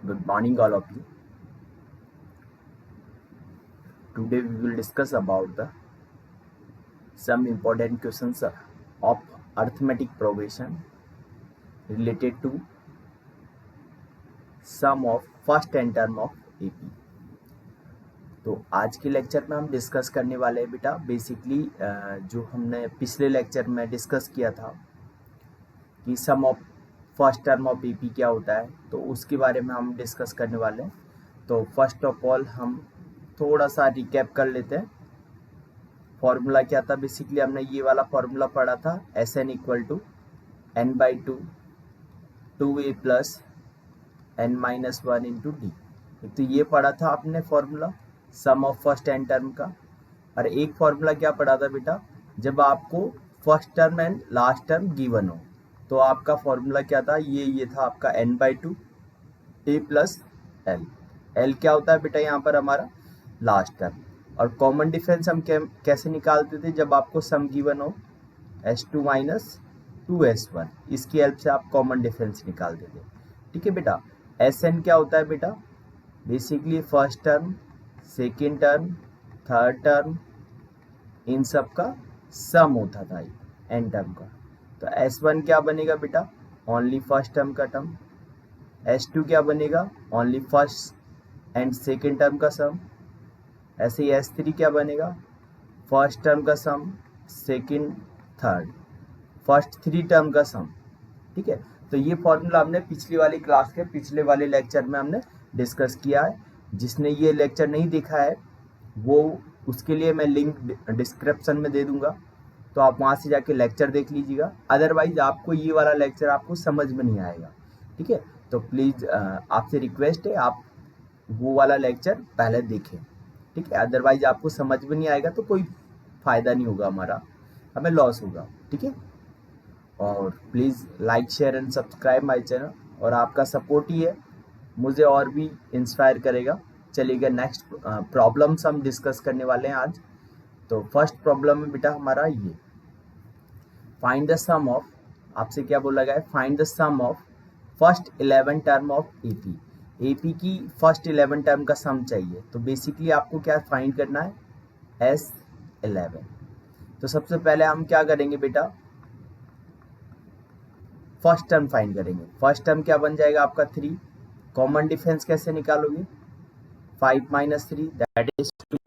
Good morning, all of you. Today we will discuss about some important questions of arithmetic progression related to sum of first n term of AP. तो आज के lecture में हम discuss करने वाले हैं बेटा बेसिकली जो हमने पिछले लेक्चर में डिस्कस किया था कि sum of first term of AP क्या होता है, तो उसके बारे में हम डिस्कस करने वाले हैं। तो फर्स्ट ऑफ ऑल हम थोड़ा सा रिकैप कर लेते हैं। फॉर्मूला क्या था, बेसिकली हमने ये वाला फॉर्मूला पढ़ा था Sn equal to n/2 2a plus n-1 into d. तो ये पढ़ा था आपने formula sum of first n term का। और एक फॉर्मूला क्या पढ़ा था बेटा, जब आपको first term and last term given हो तो आपका फॉर्मूला क्या था, ये था आपका n/2 a plus l। l क्या होता है बेटा यहाँ पर हमारा लास्ट टर्म। और कॉमन डिफरेंस हम कैसे निकालते थे, जब आपको सम गिवन हो s2 माइनस 2s1, इसकी हेल्प से आप कॉमन डिफरेंस निकालते थे। ठीक है बेटा। Sn क्या होता है बेटा, basically first term, second term, third term, इन सब का सम होता था एन टर्म का। तो S1 क्या बनेगा बेटा, ओनली फर्स्ट टर्म का टर्म। S2 क्या बनेगा, only first and second term का सम। ऐसे ही S3 क्या बनेगा, फर्स्ट टर्म का sum, second third, first three term का सम। ठीक है। तो ये फॉर्मूला हमने पिछली वाली क्लास के पिछले वाले लेक्चर में हमने डिस्कस किया है। जिसने ये लेक्चर नहीं देखा है वो उसके लिए मैं लिंक डिस्क्रिप्शन में दे दूंगा, तो आप वहाँ से जाके लेक्चर देख लीजिएगा। अदरवाइज आपको ये वाला लेक्चर आपको समझ में नहीं आएगा। ठीक है। तो प्लीज़ आपसे रिक्वेस्ट है आप वो वाला लेक्चर पहले देखें। ठीक है। अदरवाइज आपको समझ में नहीं आएगा तो कोई फ़ायदा नहीं होगा, हमारा हमें लॉस होगा। ठीक है। और please like share and subscribe my channel, और आपका सपोर्ट ही है मुझे और भी इंस्पायर करेगा। चलिएगा नेक्स्ट प्रॉब्लम्स हम डिस्कस करने वाले हैं आज। तो फर्स्ट प्रॉब्लम है बेटा हमारा ये, फाइंड द सम ऑफ, आपसे क्या बोला गया है, find the sum of first 11 term of AP। AP की फर्स्ट 11 टर्म का सम चाहिए। तो बेसिकली आपको क्या फाइंड करना है, S11। तो सबसे पहले हम क्या करेंगे बेटा, फर्स्ट टर्म फाइंड करेंगे। फर्स्ट टर्म क्या बन जाएगा आपका 3। कॉमन डिफरेंस कैसे निकालोगे, 5 minus 3 that is 2।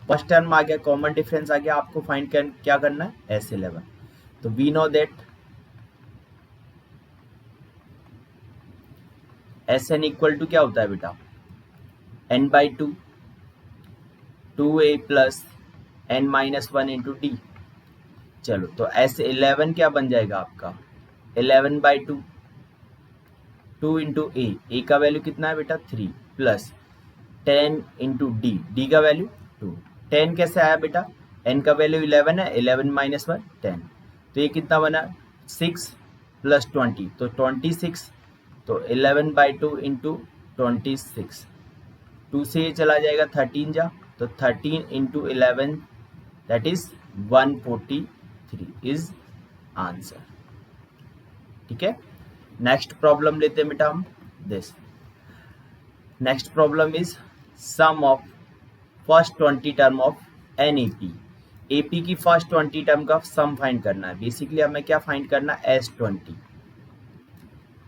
First term आ गया, कॉमन डिफरेंस आ गया, आपको फाइंड क्या करना है, S11। तो we know that Sn equal to क्या होता है बेटा, n/2 2a plus n-1 into D. चलो तो S11 क्या बन जाएगा आपका, 11/2 2 इंटू ए का वैल्यू कितना है बेटा 3 प्लस 10 इंटू डी का वैल्यू 2। 10 कैसे आया बेटा, n का वैल्यू 11 है, 11 माइनस 1 10। तो ये कितना बना 6 प्लस 20 तो 26। तो 11/2 इंटू 26, 2 से ये चला जाएगा 13 जा, तो 13 into 11 that is 143 is answer. ठीक है। नेक्स्ट प्रॉब्लम लेते हैं बेटा हम this. Next problem is sum of first 20 term of an AP की फर्स्ट 20 टर्म का सम फाइंड करना है। बेसिकली हमें क्या फाइंड करना है, S20।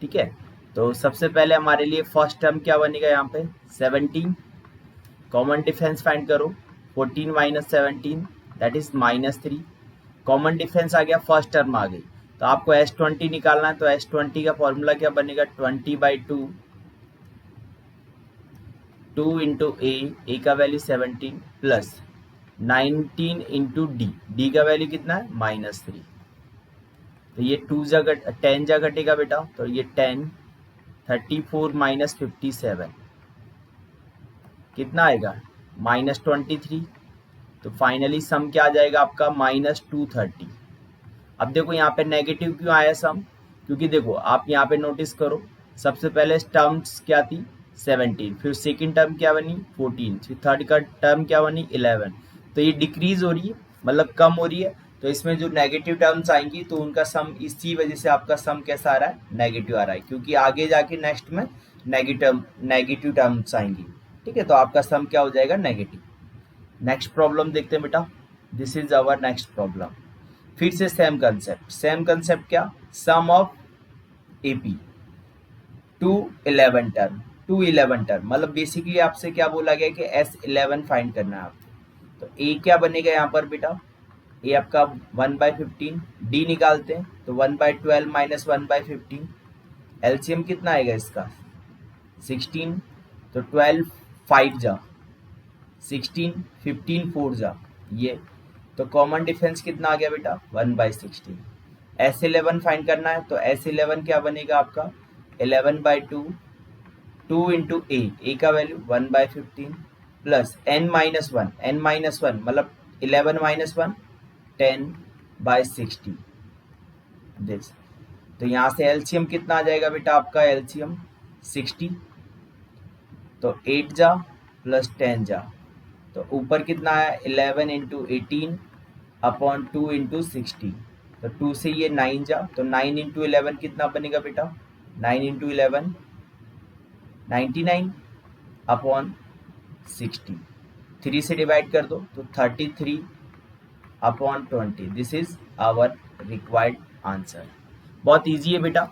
ठीक है। तो सबसे पहले हमारे लिए फर्स्ट टर्म क्या बनेगा यहाँ पे 17। कॉमन डिफरेंस फाइंड करो, 14 minus 17 that is -3। Common difference आ गया, फर्स्ट टर्म आ गई, तो आपको S20 निकालना है। तो S20 का फॉर्मूला क्या बनेगा, 20/2 2 इंटू ए का वैल्यू 17 प्लस 19 इंटू डी का वैल्यू कितना है -3। तो ये 10 जा घटेगा बेटा, तो ये 10 34 माइनस 57 कितना आएगा -23। तो फाइनली सम क्या आ जाएगा आपका -230। अब देखो यहाँ पे नेगेटिव क्यों आया सम, क्योंकि देखो आप यहाँ पे नोटिस करो, सबसे पहले टर्म्स क्या थी 17, फिर सेकंड टर्म क्या बनी 14, फिर थर्ड का टर्म क्या बनी 11। तो ये डिक्रीज हो रही है, मतलब कम हो रही है। तो इसमें जो नेगेटिव टर्म्स आएंगी तो उनका सम इसी वजह से आपका सम कैसा आ रहा है, नेगेटिव आ रहा है, क्योंकि आगे जाके नेक्स्ट में नेगेटिव टर्म्स आएंगी। ठीक है, तो आपका सम क्या हो जाएगा, नेगेटिव। नेक्स्ट प्रॉब्लम देखते हैं बेटा, this is our next problem. फिर से सेम कंसेप्ट क्या, sum of AP to 11 term मतलब बेसिकली आपसे क्या बोला गया कि S11 फाइंड करना है आप। तो ए क्या बनेगा यहाँ पर बेटा, ए आपका 1/15, डी निकालते हैं तो 1/12 माइनस 1/15, एलसीएम कितना आएगा इसका 16, तो 12 5 जा 16, 15 4 जा ये, तो कॉमन डिफरेंस कितना आ गया बेटा 1/16। S11 फाइंड करना है तो S11 क्या बनेगा आपका 11/2, 2 इंटू ए का value 1/15 plus n minus one मतलब 11 माइनस 1 10/60 दिस। तो यहाँ से एलसीएम कितना आ जाएगा बेटा आपका एलसीएम 60, तो 8 जा प्लस 10 जा, तो ऊपर कितना आया 11 इंटू 18 अपॉन 2 इंटू 60, तो 2 से ये 9 जा, तो 9 इंटू 11 कितना बनेगा बेटा 9 इंटू 11 99 अपॉन 60, 3 से डिवाइड कर दो तो 33 upon 20, this is our required answer. बहुत इजी है बेटा,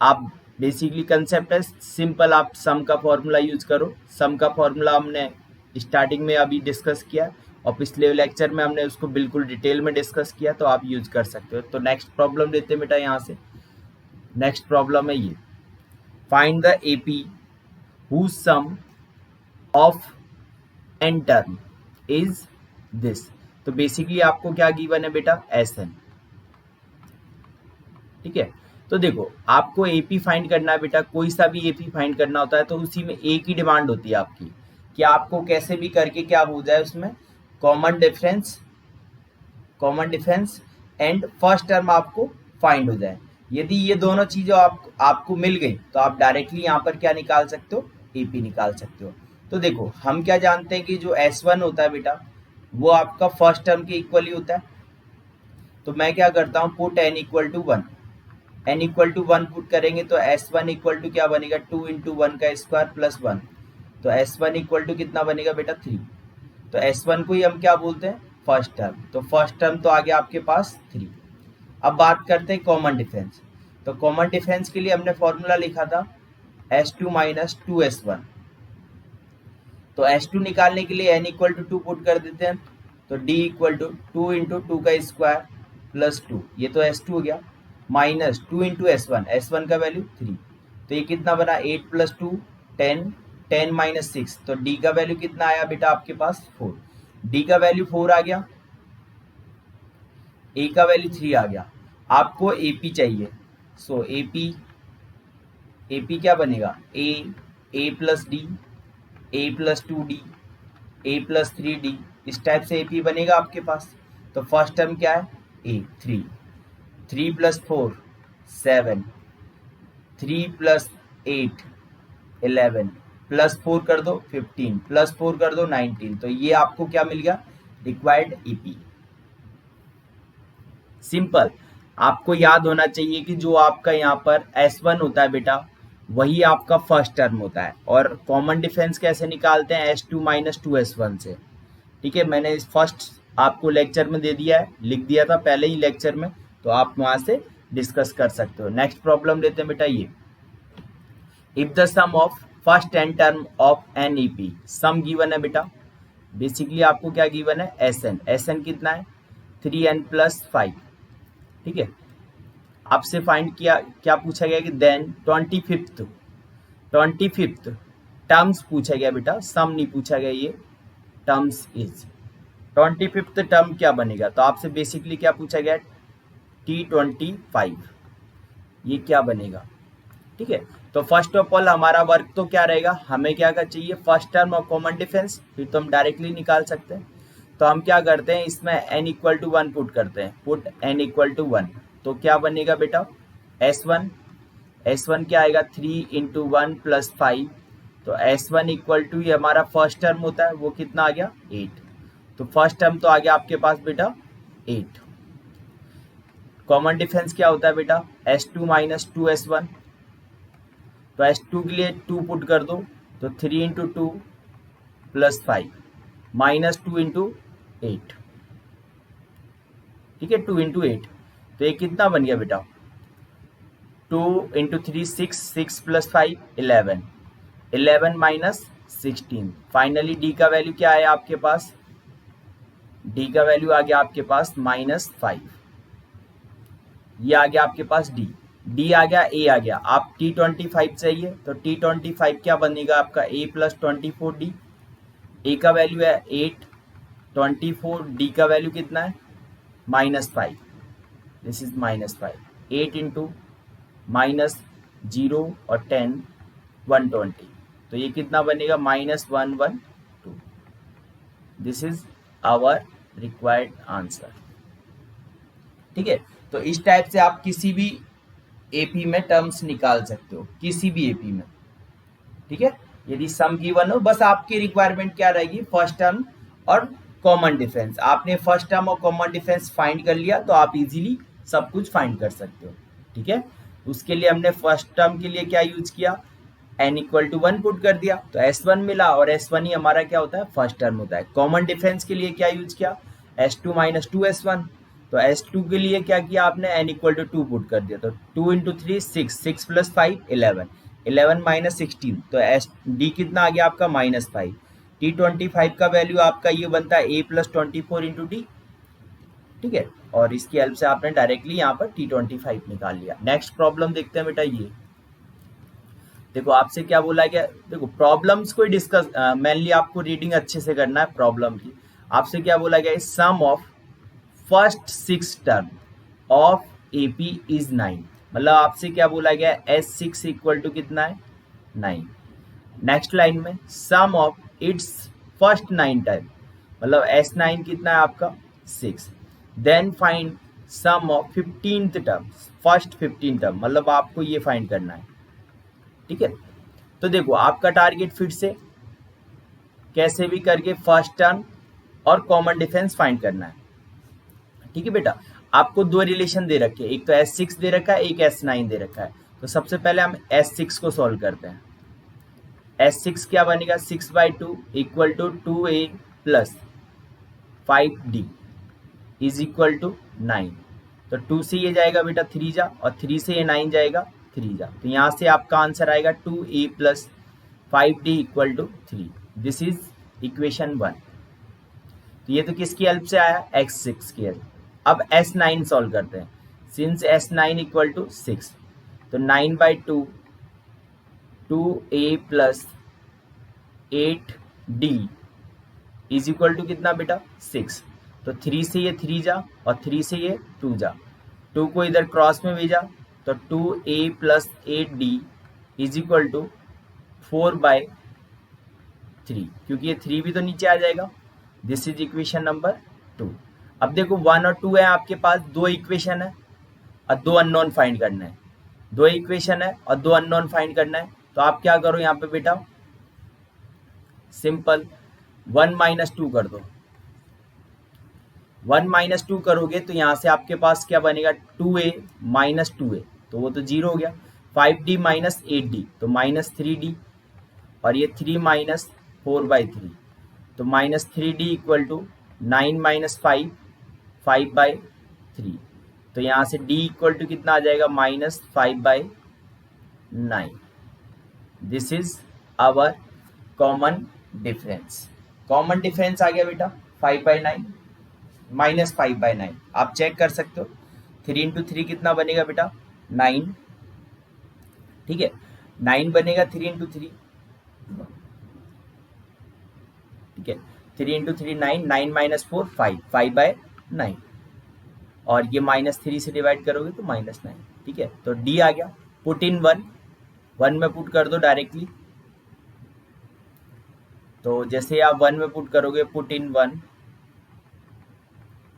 आप बेसिकली कंसेप्ट है सिंपल, आप सम का फॉर्मूला यूज करो। सम का फॉर्मूला हमने स्टार्टिंग में अभी डिस्कस किया और पिछले लेक्चर में हमने उसको बिल्कुल डिटेल में डिस्कस किया, तो आप यूज कर सकते हो। तो नेक्स्ट प्रॉब्लम लेते हैं बेटा, यहाँ से नेक्स्ट प्रॉब्लम है ये, find the AP whose sum of n term is this। तो बेसिकली आपको क्या गिवन है बेटा Sn। ठीक है, तो देखो आपको एपी फाइंड करना है बेटा, कोई सा भी एपी फाइंड करना होता है तो उसी में एक ही डिमांड होती है आपकी कि आपको कैसे भी करके क्या हो जाए उसमें common difference and first term आपको फाइंड हो जाए। यदि ये दोनों चीजें आपको मिल गई तो आप डायरेक्टली यहाँ पर क्या निकाल सकते हो, एपी निकाल सकते हो। तो देखो हम क्या जानते हैं कि जो S1 होता है बेटा वो आपका फर्स्ट टर्म के इक्वल ही होता है। तो मैं क्या करता हूँ, put n equal to 1 put करेंगे तो S1 इक्वल टू क्या बनेगा 2 इंटू 1 का स्क्वायर प्लस 1, तो S1 इक्वल टू कितना बनेगा बेटा 3। तो S1 को ही हम क्या बोलते हैं फर्स्ट टर्म, तो फर्स्ट टर्म तो आ गया आपके पास 3। अब बात करते हैं कॉमन डिफरेंस। तो कॉमन डिफरेंस के लिए हमने फॉर्मूला लिखा था S2 माइनस 2S1। तो S2 निकालने के लिए n इक्वल टू 2 पुट कर देते हैं, तो D इक्वल टू 2 इंटू 2 का स्क्वायर प्लस 2, ये तो S2 हो गया, माइनस 2 इंटू S1 का वैल्यू 3, तो ये कितना बना 8 प्लस 2 10, 10 माइनस 6, तो D का वैल्यू कितना आया बेटा आपके पास 4। D का वैल्यू 4 आ गया, A का वैल्यू 3 आ गया, आपको AP चाहिए। सो AP क्या बनेगा A plus D, A plus 2D, A plus 3D, इस टाइप से AP बनेगा आपके पास। तो फर्स्ट टर्म क्या है A 3 प्लस 4 7, 3 प्लस 8 11, प्लस 4 कर दो 15, प्लस 4 कर दो 19, तो ये आपको क्या मिल गया रिक्वायर्ड EP। सिंपल, आपको याद होना चाहिए कि जो आपका यहाँ पर S1 होता है बेटा वही आपका फर्स्ट टर्म होता है, और कॉमन डिफरेंस कैसे निकालते हैं S2 माइनस 2S1 से। ठीक है, मैंने इस फर्स्ट आपको लेक्चर में दे दिया है, लिख दिया था पहले ही लेक्चर में, तो आप वहां से डिस्कस कर सकते हो। नेक्स्ट प्रॉब्लम लेते हैं बेटा ये, if the sum of first n term of an EP, sum given है बेटा, बेसिकली आपको क्या गिवन है SN कितना है 3n प्लस 5। ठीक है, आपसे फाइंड किया क्या पूछा गया कि देन 25th टर्म्स पूछा गया बेटा, सम नहीं पूछा गया, ये टर्म्स इज 25th टर्म क्या बनेगा, तो आपसे बेसिकली क्या पूछा गया T25, ये क्या बनेगा। ठीक है, तो फर्स्ट ऑफ ऑल हमारा वर्क तो क्या रहेगा, हमें क्या चाहिए फर्स्ट टर्म और कॉमन डिफरेंस, फिर तो हम डायरेक्टली निकाल सकते हैं। तो हम क्या करते हैं इसमें n इक्वल टू 1 पुट करते हैं, पुट n इक्वल टू 1, तो क्या बनेगा बेटा S1 क्या आएगा 3 इंटू 1 प्लस 5, तो S1 इक्वल टू ये हमारा फर्स्ट टर्म होता है वो कितना आ गया 8, तो फर्स्ट टर्म तो आ गया आपके पास बेटा 8। कॉमन डिफरेंस क्या होता है बेटा, S2 माइनस 2S1। तो S2 के लिए 2 पुट कर दो, तो 3 इंटू 2 प्लस 5 माइनस 2 इंटू 8, ठीक है, 2 इंटू 8। तो ये कितना बन गया बेटा, 2 into 3 6, 6 plus 5 11, 11 minus 16। Finally D का वैल्यू क्या आया आपके पास, डी का वैल्यू आ गया आपके पास -5। ये आ गया आपके पास डी, डी आ गया, ए आ गया। आप T25 चाहिए तो T25 क्या बनेगा आपका, a प्लस 24 डी। ए का वैल्यू है 8, 24, डी का वैल्यू कितना है -5, दिस इज -5। 8 इंटू -0 और 10 120, तो ये कितना बनेगा -112। This is our required answer, ठीक है। तो इस टाइप से आप किसी भी एपी में टर्म्स निकाल सकते हो, किसी भी एपी में, ठीक है। यदि सम गिवन हो, बस आपकी रिक्वायरमेंट क्या रहेगी, फर्स्ट टर्म और कॉमन डिफरेंस। आपने फर्स्ट टर्म और कॉमन डिफरेंस फाइंड कर लिया तो आप इजीली सब कुछ फाइंड कर सकते हो, ठीक है। उसके लिए हमने फर्स्ट टर्म के लिए क्या यूज किया, n इक्वल टू 1 पुट कर दिया तो S1 मिला, और S1 ही हमारा क्या होता है, फर्स्ट टर्म होता है। कॉमन डिफरेंस के लिए क्या यूज किया, S2 माइनस 2S1। तो S2 के लिए क्या किया आपने, n इक्वल टू 2 पुट कर दिया, तो 2 इंटू 3 6, 6 प्लस 5 11, 11 माइनस 16, तो D कितना आ गया आपका -5। T25 का वैल्यू आपका ये बनता है a प्लस 24 इंटू डी, ठीक है। और इसकी हेल्प से आपने डायरेक्टली यहाँ पर T25 निकाल लिया। नेक्स्ट प्रॉब्लम देखते हैं बेटा। ये देखो आपसे क्या बोला गया, देखो प्रॉब्लम्स को डिस्कस, मेनली आपको रीडिंग अच्छे से करना है प्रॉब्लम की। आपसे क्या बोला गया, sum of first 6 term of AP is 9। मतलब आपसे क्या बोला गया, S6 इक्वल टू कितना है 9। नेक्स्ट लाइन में sum of its first 9 term, मतलब S9 कितना है आपका 6। Then find sum of 15th term, first 15 term, मतलब आपको ये फाइंड करना है, ठीक है। तो देखो आपका टारगेट फिर से कैसे भी करके फर्स्ट टर्म और कॉमन डिफरेंस फाइंड करना है, ठीक है बेटा। आपको दो रिलेशन दे रखे हैं, एक तो S6 दे रखा है, एक S9 दे रखा है। तो सबसे पहले हम S6 को सॉल्व करते हैं। S6 क्या बनेगा, 6/2 equal to 2a plus 5d is equal to 9। तो 2 से ये जाएगा बेटा 3 जा, और 3 से ये 9 जाएगा 3 जा, तो यहाँ से आपका आंसर आएगा 2a plus 5d equal to 3। This is equation 1। तो ये तो किसकी हेल्प से आया, x6 की हेल्प। अब S9 सॉल्व करते हैं। सिंस S9 इक्वल टू 6, तो 9/2 2a plus 8d is equal to कितना बेटा 6। तो 3 से ये 3 जा, और 3 से ये 2 जा, 2 को इधर क्रॉस में भेजा, तो 2a plus 8d is equal to 4/3, क्योंकि ये 3 भी तो नीचे आ जाएगा। This is equation number 2। अब देखो 1 और 2 है आपके पास, दो इक्वेशन है और दो अननोन फाइंड करना है। दो इक्वेशन है और दो अननोन फाइंड करना है, तो आप क्या करो यहाँ पे बेटा, सिंपल 1 माइनस 2 कर दो। 1 माइनस 2 करोगे तो यहाँ से आपके पास क्या बनेगा, 2a माइनस 2a, तो वो तो 0 हो गया। 5d माइनस 8d, तो माइनस 3d, और ये 3 माइनस 4/3, तो minus 3d equal to 9 minus 5, 5/3। तो यहाँ से d इक्वल टू कितना आ जाएगा, -5/9। This is our common difference. Common difference आ गया बेटा 5/9 -5/9। आप चेक कर सकते हो। 3 इंटू 3 कितना बनेगा बेटा 9, ठीक है, 9 बनेगा 3 इंटू 3, ठीक है। 3 इंटू 3 9, 9 माइनस 4 5, 5/9, और ये -3 से डिवाइड करोगे तो -9, ठीक है। तो डी आ गया। पुट इन 1 में पुट कर दो डायरेक्टली। तो जैसे आप 1 में पुट करोगे, पुट इन 1,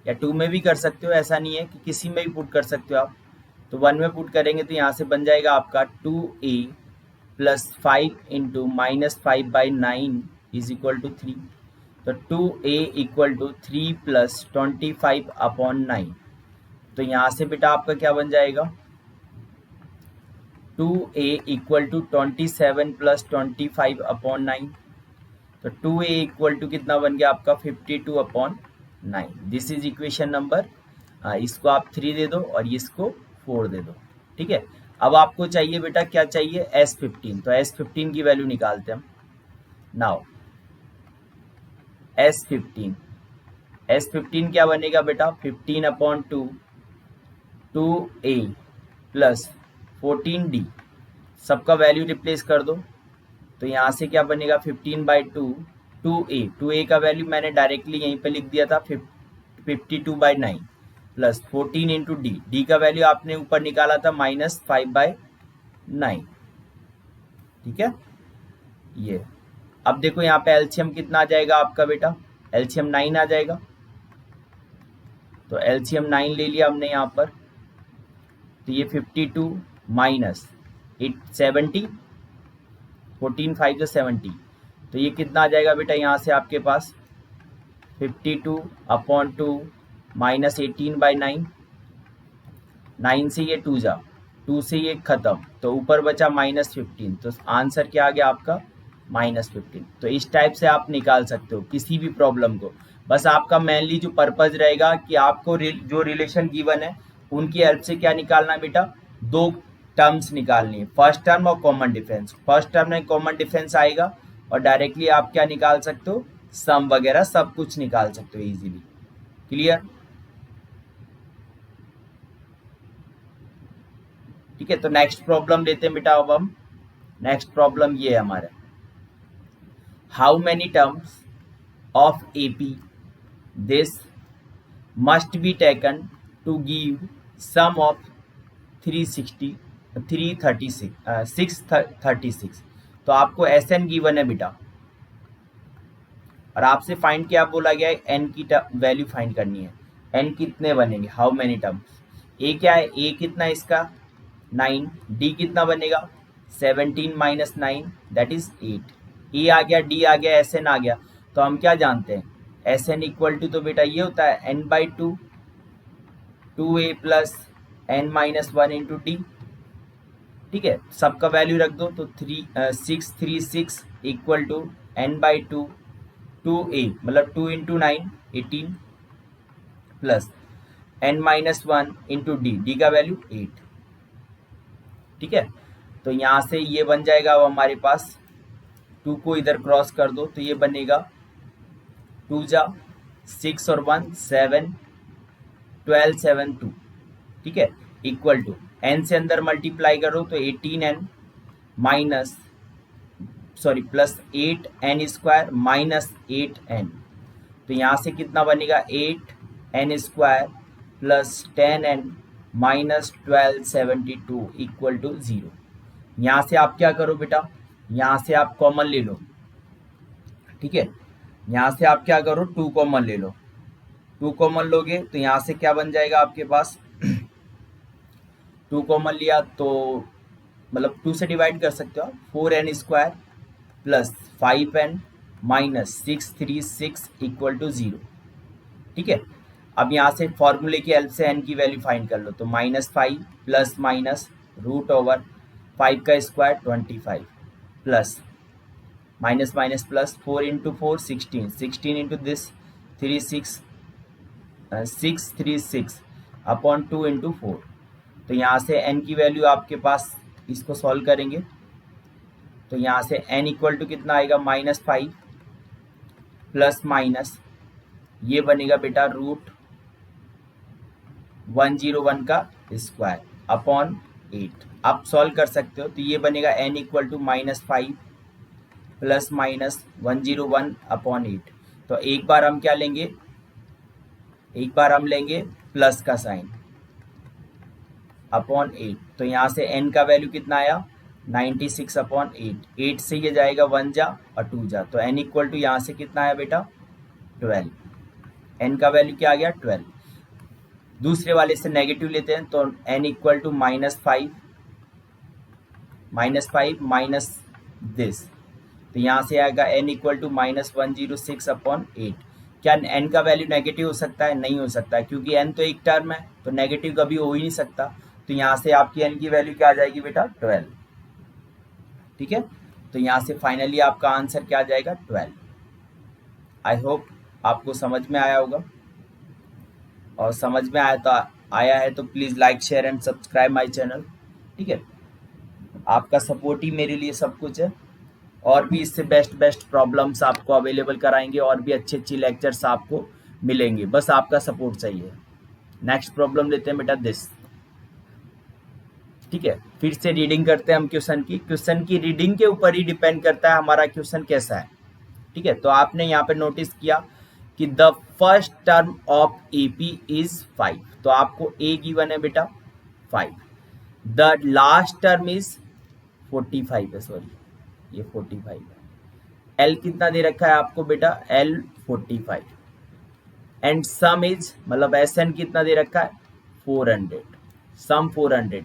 या 2 में भी कर सकते हो, ऐसा नहीं है कि किसी में भी पुट कर सकते हो आप। तो 1 में पुट करेंगे तो यहाँ से बन जाएगा आपका 2a plus 5 into -5/9 is equal to 3। तो 2a इक्वल टू 3 प्लस 25/9। तो यहाँ से बेटा आपका क्या बन जाएगा 2a equal to 27 plus 25 upon 9। तो 2a इक्वल टू कितना बन गया आपका 52 upon 9। This is equation number, इसको आप 3 दे दो और इसको 4 दे दो। ठीक है, अब आपको चाहिए बेटा क्या चाहिए S15, तो S15 की वैल्यू निकालते हैं हम। नाउ S15 क्या बनेगा बेटा 15 अपॉन 2 2a प्लस 14d, सबका वैल्यू रिप्लेस कर दो। तो यहाँ से क्या बनेगा 15/2 2a का वैल्यू मैंने डायरेक्टली यहीं पे लिख दिया था 52/9 प्लस 14 इंटू डी का वैल्यू आपने ऊपर निकाला था -5/9। ठीक है, ये अब देखो यहाँ पे एलसीएम कितना आ जाएगा आपका बेटा, एलसीएम 9 आ जाएगा। तो एलसीएम 9 ले लिया हमने यहाँ पर, तो ये 52 माइनस 70 14 5 70, तो ये कितना आ जाएगा बेटा यहाँ से आपके पास 52 अपॉन 2 माइनस 18/9, 9 से ये 2 जा, 2 से ये खत्म, तो ऊपर बचा -15, तो आंसर क्या आ गया आपका -15। तो इस टाइप से आप निकाल सकते हो किसी भी प्रॉब्लम को। बस आपका मेनली जो पर्पज रहेगा कि आपको जो रिलेशन गिवन है उनकी हेल्प से क्या निकालना है बेटा, दो टर्म्स निकालनी है, फर्स्ट टर्म और कॉमन डिफरेंस। फर्स्ट टर्म में कॉमन डिफरेंस आएगा और डायरेक्टली आप क्या निकाल सकते हो, सम वगैरह सब कुछ निकाल सकते हो इजीली। क्लियर? ठीक है, तो नेक्स्ट प्रॉब्लम लेते हैं बेटा। अब हम नेक्स्ट प्रॉब्लम ये है हमारा, how many terms of AP this must be taken to give sum of 636। तो आपको एस एन गिवन है बेटा और आपसे फाइंड क्या बोला गया है, एन की वैल्यू फाइंड करनी है। एन कितने बनेंगे, हाउ मेनी टर्म्स। ए क्या है, ए कितना इसका 9, डी कितना बनेगा 17 माइनस 9 दैट इज 8। ए आ गया, डी आ गया, एस एन आ गया। तो हम क्या जानते हैं एस एन इक्वल टू, तो बेटा ये होता है n/2 2a plus n-1 into D. ठीक है, सबका वैल्यू रख दो, तो 636 इक्वल टू n/2 2a मतलब 2 into 9 18 plus n-1 into D का वैल्यू 8। ठीक है, तो यहाँ से ये बन जाएगा, अब हमारे पास 2 को इधर क्रॉस कर दो, तो ये बनेगा 2 जा 6 और 1 7 12 7 2। ठीक है, इक्वल टू n से अंदर मल्टीप्लाई करो तो 18n minus plus 8n square minus 8n। तो यहाँ से कितना बनेगा 8n square plus 10n minus 1272 equal to 0। यहाँ से आप क्या करो बेटा, यहाँ से आप कॉमन ले लो। ठीक है, यहाँ से आप क्या करो 2 कॉमन ले लो, 2 कॉमन लोगे तो यहाँ से क्या बन जाएगा आपके पास 2 कॉमन लिया तो मतलब 2 से डिवाइड कर सकते हो आप, 4n square plus 5n minus 636 equal to 0। ठीक है, अब यहाँ से फॉर्मूले की हेल्प से n की वैल्यू फाइंड कर लो, तो -5 प्लस माइनस रूट ओवर 5 का square 25 plus minus minus plus 4 into 4 16 into this 636 upon 2 into 4। तो यहाँ से n की वैल्यू आपके पास, इसको सॉल्व करेंगे तो यहाँ से n इक्वल टू कितना आएगा -5 प्लस माइनस ये बनेगा बेटा रूट 101 का स्क्वायर अपॉन 8। आप सॉल्व कर सकते हो, तो ये बनेगा n equal to -5 plus minus 101 upon 8। तो एक बार हम क्या लेंगे, एक बार हम लेंगे प्लस का साइन अपॉन 8। तो यहाँ से n का वैल्यू कितना आया 96 अपॉन 8। 8 से ये जाएगा 1 जा और 2 जा, तो n इक्वल टू यहाँ से कितना आया बेटा 12। n का वैल्यू क्या आ गया 12। दूसरे वाले से नेगेटिव लेते हैं तो n equal to -5 minus this, तो यहाँ से आएगा n इक्वल टू -106 अपॉन 8। क्या n का वैल्यू नेगेटिव हो सकता है? नहीं हो सकता है, क्योंकि n तो एक टर्म है, तो नेगेटिव कभी हो ही नहीं सकता। तो यहाँ से आपकी n की वैल्यू क्या आ जाएगी बेटा? 12। ठीक है, तो यहाँ से फाइनली आपका आंसर क्या आ जाएगा? 12। आई होप आपको समझ में आया होगा, और समझ में आया है तो please like share and subscribe my channel. ठीक है, आपका सपोर्ट ही मेरे लिए सब कुछ है। और भी इससे बेस्ट प्रॉब्लम्स आपको अवेलेबल कराएंगे, और भी अच्छी लेक्चर्स आपको मिलेंगे, बस आपका सपोर्ट चाहिए। नेक्स्ट प्रॉब्लम लेते हैं बेटा, दिस। ठीक है, फिर से रीडिंग करते हैं हम क्वेश्चन की रीडिंग के ऊपर ही डिपेंड करता है हमारा क्वेश्चन कैसा है। ठीक है, तो आपने यहाँ पे नोटिस किया कि the first term of AP is 5, तो आपको ए गिवन है बेटा 5। द लास्ट टर्म इज 45 है, सॉरी ये 45 है। एल कितना दे रखा है आपको बेटा? एल 45। एंड सम इज, मतलब एस एन कितना दे रखा है? 400। सम 400।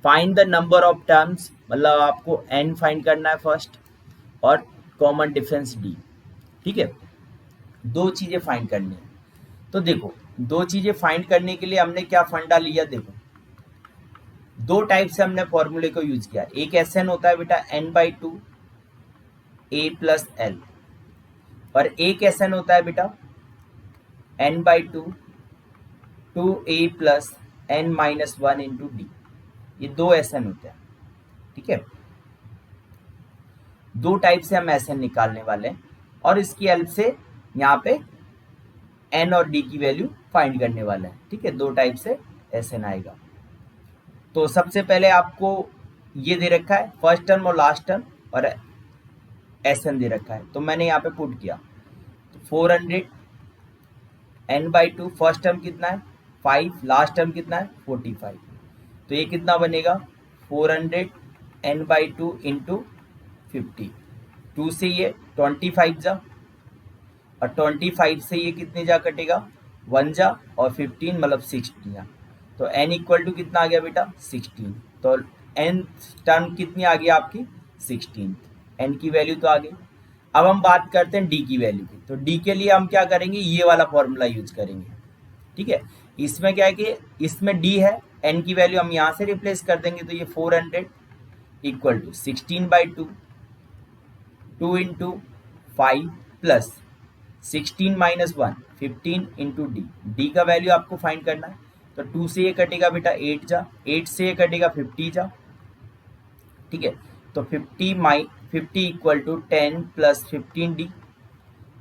Find the number of terms, मतलब आपको एन फाइंड करना है फर्स्ट, और कॉमन डिफरेंस डी। ठीक है, दो चीजें फाइंड करनी है। तो देखो, दो चीजें फाइंड करने के लिए हमने क्या फंडा लिया? देखो, दो टाइप से हमने फॉर्मूले को यूज किया। एक एस एन होता है बेटा n/2 a प्लस एल, और एक एस एन होता है बेटा n/2 2a plus n-1 into D. ये दो एस एन होते हैं। ठीक है, दो टाइप से हम एस एन निकालने वाले हैं, और इसकी हेल्प से यहाँ पे एन और डी की वैल्यू फाइंड करने वाले हैं। ठीक है, दो टाइप से एस एन आएगा। तो सबसे पहले आपको ये दे रखा है फर्स्ट टर्म और लास्ट टर्म, और एस एन दे रखा है, तो मैंने यहाँ पे पुट किया। तो 400 n/2, फर्स्ट टर्म कितना है 5, लास्ट टर्म कितना है 45। तो ये कितना बनेगा? 400 n/2 इंटू 50। 2 से ये 25 जा, और 25 से ये कितने जा कटेगा? 1 जा, और 15 मतलब 16 जा। तो n इक्वल टू कितना आ गया बेटा? 16। तो n टर्म कितनी आ गई आपकी? 16। n की वैल्यू तो आ गई। अब हम बात करते हैं d की वैल्यू की। तो d के लिए हम क्या करेंगे? ये वाला फॉर्मूला यूज करेंगे। ठीक है, इसमें क्या है कि इसमें d है, n की वैल्यू हम यहाँ से रिप्लेस कर देंगे। तो ये 400 equal to 16/2 2 into 5 plus 16 minus 1 15 into d. D का वैल्यू आपको फाइंड करना है। तो 2 से ये कटेगा बेटा 8 जा, 8 से ये कटेगा 50 जा। ठीक है, तो 50 इक्वल टू 10 प्लस 15 डी।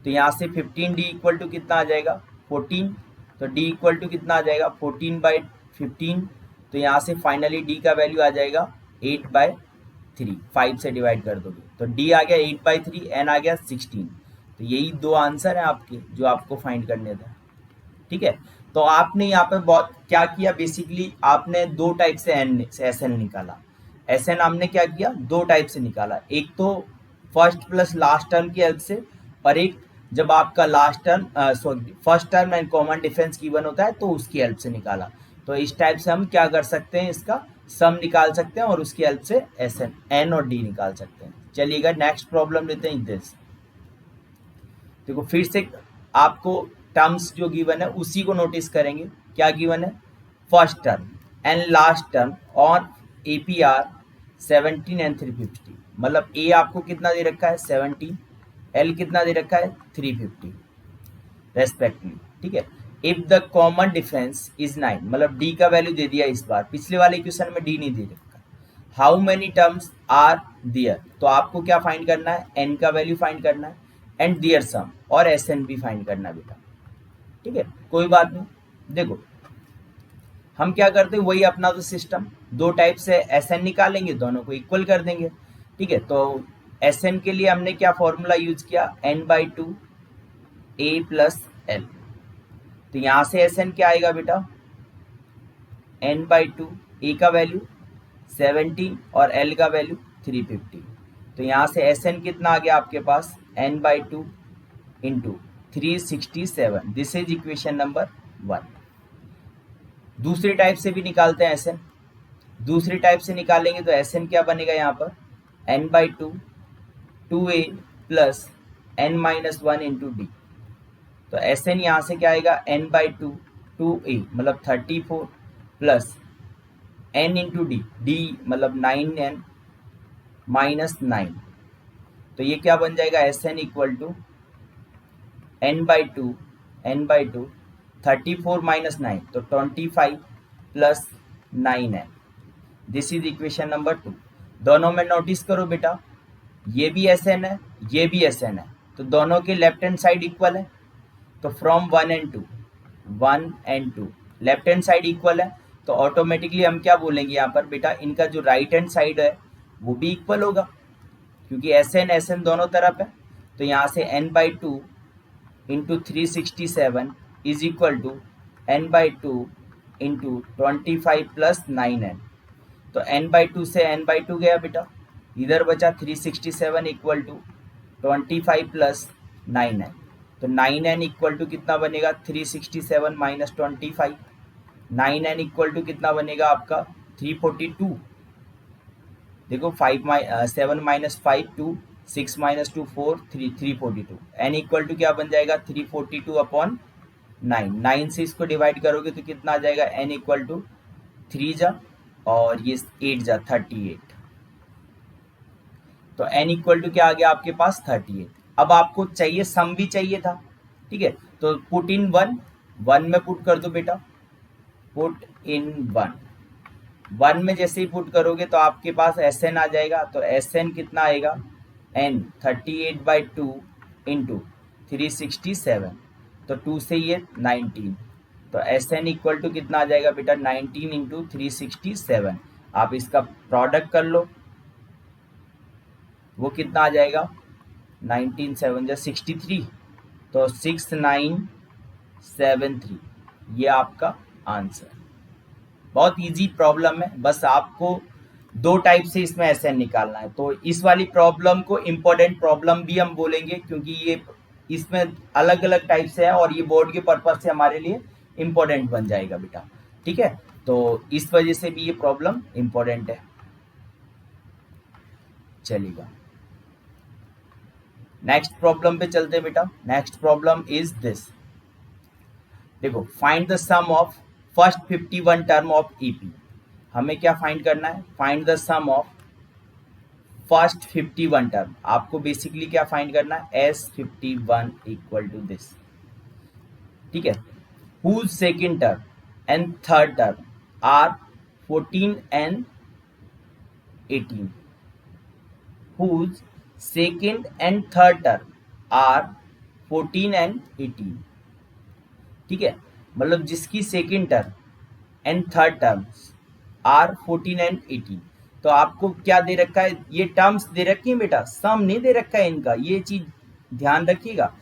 तो यहाँ से 15 डी इक्वल टू कितना आ जाएगा? 14। तो डी इक्वल टू कितना आ जाएगा? 14/15। तो यहाँ से फाइनली डी का वैल्यू आ जाएगा 8/3। 5 से डिवाइड कर दोगे तो डी आ गया 8/3, एन आ गया 16। तो यही दो आंसर है आपके जो आपको फाइंड करने थे। ठीक है, तो आपने यहाँ पे बहुत क्या किया? बेसिकली आपने दो टाइप से एस एन निकाला। एस एन हमने क्या किया? दो टाइप से निकाला। एक तो फर्स्ट प्लस लास्ट टर्म की हेल्प से, और एक जब आपका last term sorry first term and common difference given होता है तो उसकी हेल्प से निकाला। तो इस टाइप से हम क्या कर सकते हैं? इसका सम निकाल सकते हैं, और उसकी हेल्प से एस एन, एन और डी निकाल सकते हैं। चलिएगा नेक्स्ट प्रॉब्लम लेते हैं। दिस देखो, फिर से आपको टर्म्स जो गिवन है उसी को नोटिस करेंगे। क्या गिवन है? First term and last term और एपीआर 17 एंड 350। मतलब ए आपको कितना दे रखा है? 17। एल कितना दे रखा है? 350 रेस्पेक्टिवली। ठीक है, if the common difference is 9, मतलब डी का वैल्यू दे दिया इस बार, पिछले वाले क्वेश्चन में डी नहीं दे रखा। हाउ मेनी टर्म्स आर दियर, तो आपको क्या फाइंड करना है? एन का वैल्यू फाइंड करना है, एंड दियर सम, और एस एन भी फाइंड करना है बेटा। ठीक है, कोई बात नहीं। देखो, हम क्या करते हैं? वही अपना तो सिस्टम, दो टाइप से एस एन निकालेंगे, दोनों को इक्वल कर देंगे। ठीक है, तो एस एन के लिए हमने क्या फॉर्मूला यूज किया? n/2 a plus L. तो यहां से एस एन क्या आएगा बेटा? n/2 a का वैल्यू 17 और एल का वैल्यू 350। तो यहाँ से एस एन कितना आ गया आपके पास? n/2 into 367। This is equation number 1। दूसरी टाइप से भी निकालते हैं एस एन। दूसरी टाइप से निकालेंगे तो एस एन क्या बनेगा यहाँ पर? n/2 2a plus n-1 into d. तो एस एन यहाँ से क्या आएगा n/2 2a मतलब 34 plus n into d, d मतलब 9n माइनस 9, तो ये क्या बन जाएगा S n equal to n/2 n/2 34 minus 9 तो 25 plus 9n। This is equation number 2। दोनों में नोटिस करो बेटा, ये भी एस एन है, ये भी एस एन है, तो दोनों के लेफ्ट हैंड साइड इक्वल है। तो from 1 and 2 left hand side equal है, तो ऑटोमेटिकली हम क्या बोलेंगे यहाँ पर बेटा, इनका जो राइट हैंड साइड है वो भी इक्वल होगा, क्योंकि एस एन दोनों तरफ है। तो यहाँ से n/2 into 367 is equal to n/2 into 25 plus 9n। तो n/2 से n/2 गया बेटा, इधर बचा 367 इक्वल टू 25 प्लस 9n। तो 9n इक्वल टू कितना बनेगा, 367 माइनस 25, 9n इक्वल टू कितना बनेगा आपका 342। देखो 7 minus 5 2, 6 minus 2 4, 342। n equal to क्या बन जाएगा 342 अपॉन 9, 9 से इसको डिवाइड करोगे तो कितना आ जाएगा, n इक्वल टू 3 जा और ये 8 जा 38। तो n इक्वल टू क्या आ गया आपके पास 38। अब आपको चाहिए सम भी चाहिए था, ठीक है, तो पुट इन 1 में पुट कर दो बेटा, पुट इन 1 में जैसे ही पुट करोगे तो आपके पास एस एन आ जाएगा। तो एस एन कितना आएगा, n 38/2 इंटू 367, तो 2 से ये 19, तो एस एन इक्वल टू कितना आ जाएगा बेटा 19 इंटू 367। आप इसका प्रोडक्ट कर लो, वो कितना आ जाएगा 19 7 जा 63, तो 6973, ये आपका आंसर। बहुत इजी प्रॉब्लम है, बस आपको दो टाइप से इसमें एस एन निकालना है। तो इस वाली प्रॉब्लम को इम्पोर्टेंट प्रॉब्लम भी हम बोलेंगे, क्योंकि ये इसमें अलग अलग टाइप से है और ये बोर्ड के पर्पज से हमारे लिए इम्पोर्टेंट बन जाएगा बेटा, ठीक है। तो इस वजह से भी ये प्रॉब्लम इम्पोर्टेंट है। चलिएगा नेक्स्ट प्रॉब्लम पे चलते हैं बेटा। नेक्स्ट प्रॉब्लम इज दिस, देखो find the sum of first 51 term of EP. हमें क्या फाइंड करना है, find the sum of first 51 term. आपको बेसिकली क्या फाइंड करना है, S51 इक्वल टू दिस, ठीक है। Whose second term and third term are 14 and 18, whose second and third term are 14 and 18, ठीक है। मतलब जिसकी second term and third terms are 14 and 18, तो आपको क्या दे रखा है, ये टर्म्स दे रखी है बेटा, सम नहीं दे रखा है इनका, ये चीज ध्यान रखिएगा।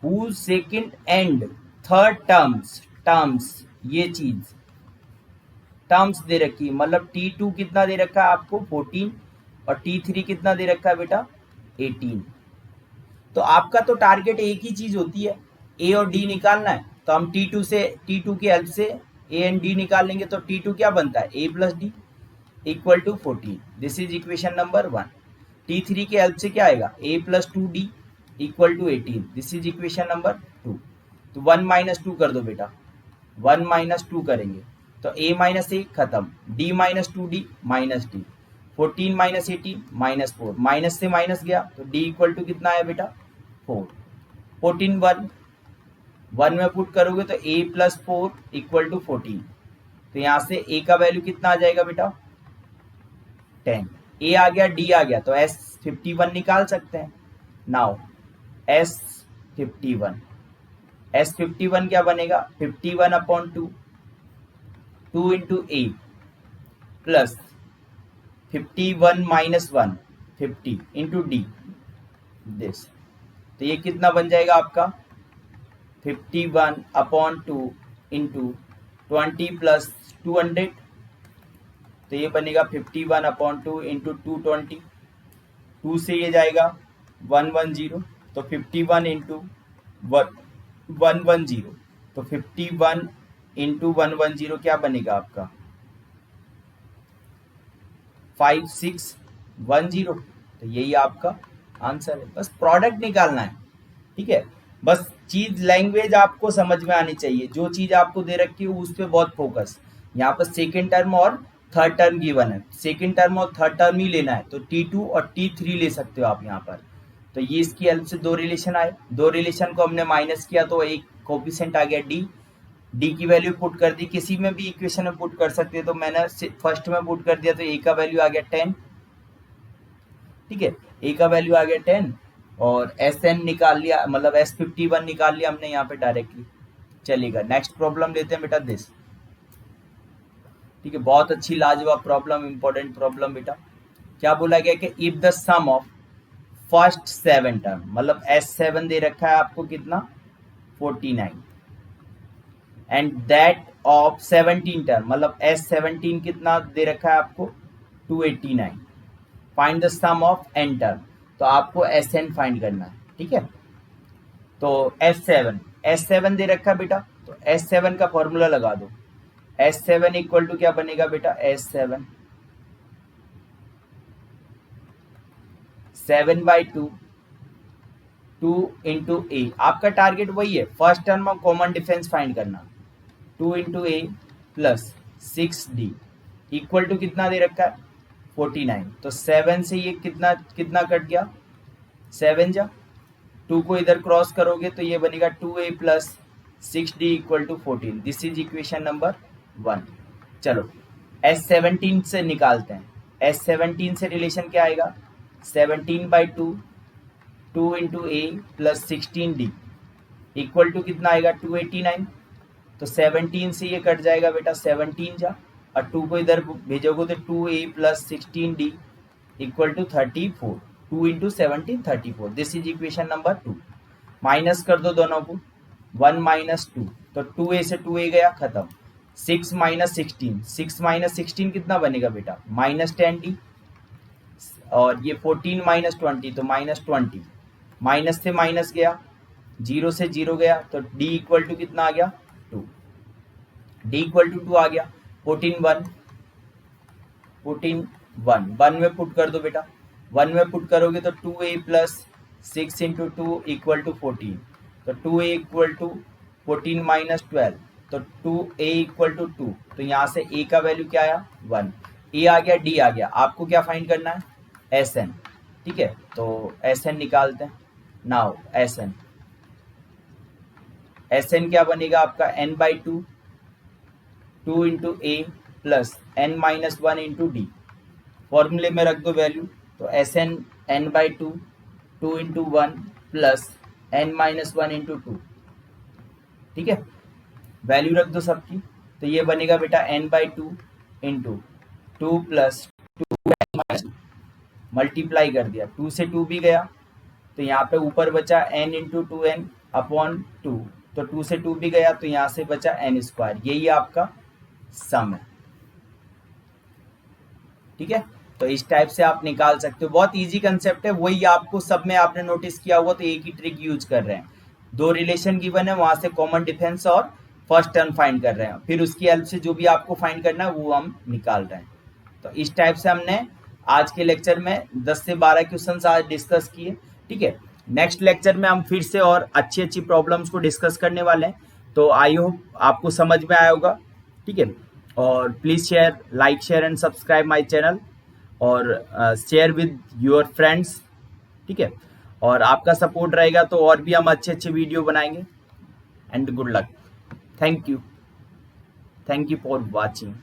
whose second and third terms ये चीज टर्म्स दे रखी है, मतलब T2 कितना दे रखा है आपको 14 और T3 कितना दे रखा है बेटा 18। तो आपका तो टारगेट एक ही चीज होती है, ए और डी निकालना है। तो हम T2 की हेल्प से ए एंड डी निकाल लेंगे। तो T2 क्या बनता है, a plus d equal to 14, this is equation number 1। T3 की हेल्प से क्या आएगा, a plus 2D equal to 18, this is equation number 2। तो 1 माइनस 2 कर दो बेटा, 1 माइनस 2 करेंगे तो a माइनस ए खत्म, d minus 2d minus D, 14 minus 18 minus 4, minus से माइनस गया तो d इक्वल टू कितना है बेटा 4। 14 1 में पुट करोगे तो a प्लस 4 इक्वल टू 14, तो यहाँ से a का वैल्यू कितना आ जाएगा बेटा 10। a आ गया, d आ गया, तो S51 निकाल सकते हैं। नाउ S51 क्या बनेगा 51/2, 2 into a plus 51 minus 1 50 into D this, तो ये कितना बन जाएगा आपका 51/2 इंटू 20 प्लस 200, तो ये बनेगा 51/2 इंटू 220, 2 से ये जाएगा 110, तो 51 इंटू 110, तो 51 इंटू 110 क्या बनेगा आपका 5610, तो यही आपका आंसर है। बस प्रोडक्ट निकालना है, ठीक है, बस चीज लैंग्वेज आपको समझ में आनी चाहिए, जो चीज आपको दे रखी है उस पर बहुत फोकस। यहाँ पर सेकेंड टर्म और थर्ड टर्म गिवन है, सेकेंड टर्म और थर्ड टर्म ही लेना है, तो T2 और T3 ले सकते हो आप यहाँ पर। तो ये इसकी हेल्प से दो रिलेशन आए, दो रिलेशन को हमने माइनस किया तो एक कोफिशिएंट आ गया डी की वैल्यू पुट कर दी, किसी में भी इक्वेशन में पुट कर सकते हैं, तो मैंने फर्स्ट में पुट कर दिया तो ए का वैल्यू आ गया 10, ठीक है, ए का वैल्यू आ गया 10 और Sn निकाल लिया, मतलब S51 निकाल लिया हमने यहाँ पे डायरेक्टली। चलेगा, नेक्स्ट प्रॉब्लम लेते हैं बेटा दिस, ठीक है, बहुत अच्छी लाजवाब प्रॉब्लम, इंपॉर्टेंट प्रॉब्लम बेटा। क्या बोला गया कि if the sum of first 7 term, मतलब S7 दे रखा है आपको कितना 49 एंड दैट ऑफ 17 टर्म, मतलब S17 कितना दे रखा है आपको 289, find the sum of n term, तो आपको Sn फाइंड करना है, ठीक है। तो S7 दे रखा है बेटा, तो S7 का फॉर्मूला लगा दो, S7 इक्वल टू क्या बनेगा बेटा, S7 7/2 2 इंटू ए, आपका टारगेट वही है, first term of common difference find करना, 2 into a plus 6d equal to कितना दे रखा है 49, तो 7 से ये कितना कितना कट गया 7 जा, 2 को इधर क्रॉस करोगे तो ये बनेगा 2a plus 6d equal to 14, this is equation number 1। चलो S17 से निकालते हैं, S17 से रिलेशन क्या आएगा 17/2 2 into a plus 16d equal to कितना आएगा 289, तो 17 से ये कट जाएगा बेटा 17 जा, और 2 को इधर भेजोगे तो 2a plus 16d equal to 34, 2 into 17 34, this is equation number 2। Minus कर दो दोनों को, 1 माइनस 2, तो 2a से 2a गया खत्म, 6 माइनस 16, 6 माइनस 16 कितना बनेगा बेटा माइनस 10d, और ये 14 माइनस 20 तो माइनस 20, माइनस से माइनस गया, 0 से 0 गया, तो d इक्वल टू कितना आ गया 2, d इक्वल टू 2 आ गया, 14 1 में पुट कर दो बेटा, 1 में पुट करोगे तो 2a plus 6 into 2 equal to 14, तो 2a इक्वल टू 14 माइनस 12, तो 2a इक्वल टू 2, तो यहाँ से a का वैल्यू क्या आया 1, a आ गया d आ गया, आपको क्या फाइंड करना है Sn, ठीक है, तो Sn निकालते हैं। नाउ Sn क्या बनेगा आपका n/2 2 into a plus n minus 1 into d, फॉर्मूले में रख दो वैल्यू, तो Sn n/2 2 into 1 plus n minus 1 into 2, ठीक है, वैल्यू रख दो सबकी, तो ये बनेगा बेटा n/2 इंटू 2 प्लस 2 मल्टीप्लाई कर दिया, 2 से 2 भी गया, तो यहाँ पे ऊपर बचा n इंटू 2n अपॉन 2, तो 2 से 2 भी गया, तो यहाँ से बचा n², यही आपका सम है, ठीक है। तो इस टाइप से आप निकाल सकते हो, बहुत इजी कंसेप्ट है, वही आपको सब में आपने नोटिस किया होगा, तो एक ही ट्रिक यूज कर रहे हैं, दो रिलेशन गिवन है, वहां से कॉमन डिफरेंस और फर्स्ट टर्म फाइंड कर रहे हैं, फिर उसकी हेल्प से जो भी आपको फाइंड करना है वो हम निकाल रहे हैं। तो इस टाइप से हमने आज के लेक्चर में 10 से 12 क्वेश्चंस आज डिस्कस किए, ठीक है। नेक्स्ट लेक्चर में हम फिर से और अच्छी अच्छी प्रॉब्लम्स को डिस्कस करने वाले हैं, तो आई होप आपको समझ में आया होगा, ठीक है। और please share, like, share and subscribe my channel, और शेयर विद योर फ्रेंड्स, ठीक है। और आपका सपोर्ट रहेगा तो और भी हम अच्छे अच्छे वीडियो बनाएंगे, and good luck, thank you for watching.